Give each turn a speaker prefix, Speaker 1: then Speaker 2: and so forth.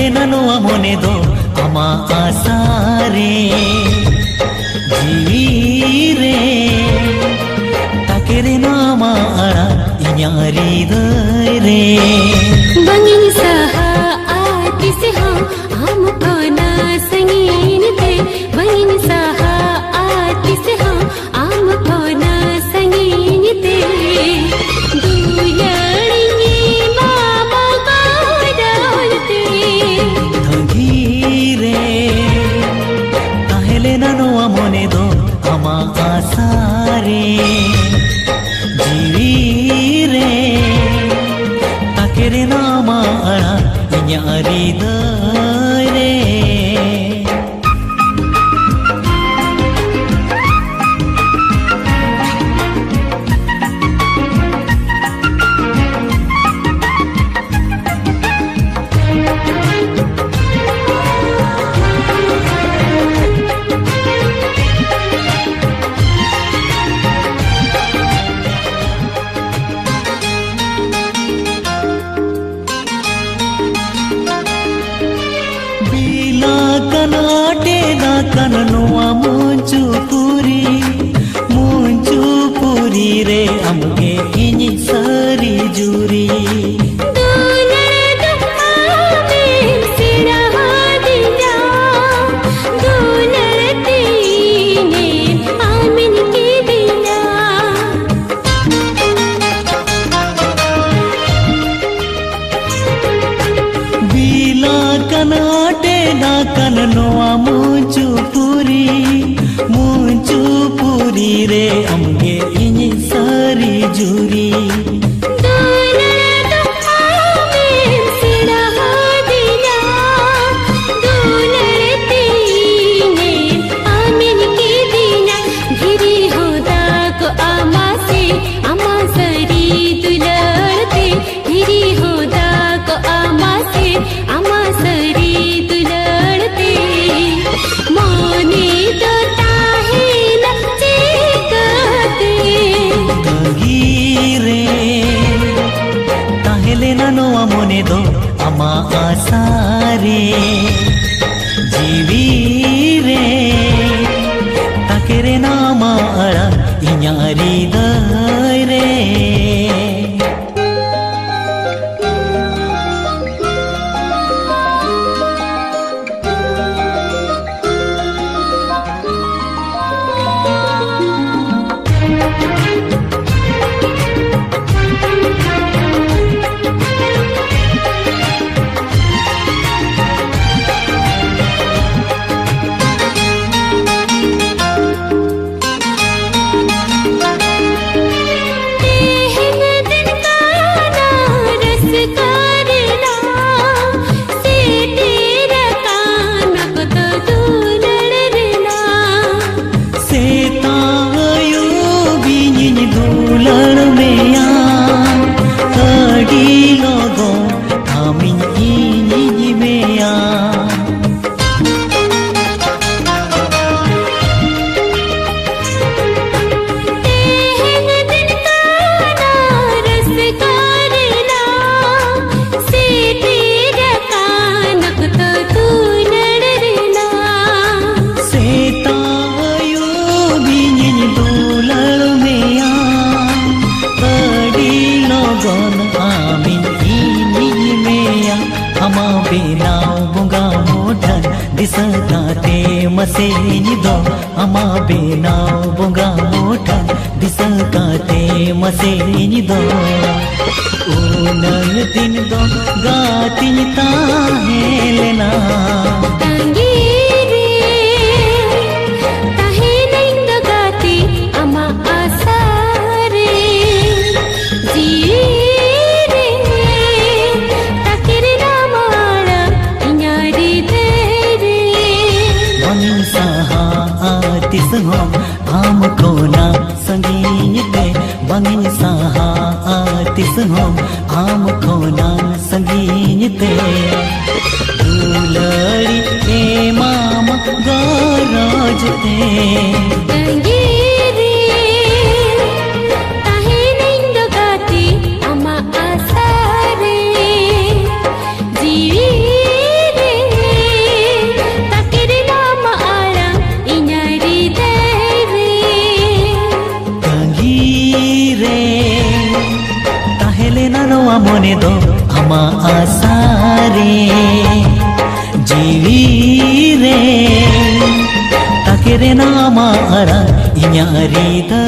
Speaker 1: लेना नोआ मोने दो आमा आसारे जीवी रे ताकेरे नामा आड़ा इन्यारी दरे
Speaker 2: बंगिन सहा आतिस हम कोना संगीन दे बंगिन सहा आतिस हम कोना संगीन दे दुलड़िए मामा गाड़ते
Speaker 1: धीरे ताहेले नोआ मोने दो आमा आसारे जीवी रे ताकेरे नामा आड़ा इन्यारी दरे कनाटे ना कननुआ मुंचू पूरी रे अमगे इनी सारी जूरी कनाटे ना कननुआ मुंचू पूरी रे अमगे इनी सारी जूरी नोआ मोने दो आमा आसारे जीवी रे ताकेरे नामा आड़ा इन्यारी दरे दुलड़ में कड़ी लोगो आमिन इनी में दिसगाते मसेनी दो अमा बेनाव बुंगा मोठा दिसगाते मसेनी दो उनंग दिन दो गातिन ताहेलना हम कोना संगीन दे बंगिन सहा आतिस हम कोना संगीन दे दुलड़ी ए मामा गराज दे
Speaker 2: जीवी
Speaker 1: मोने दो आमा आसारे जीवी रे ताके रे नामा अरा इन्या रिदा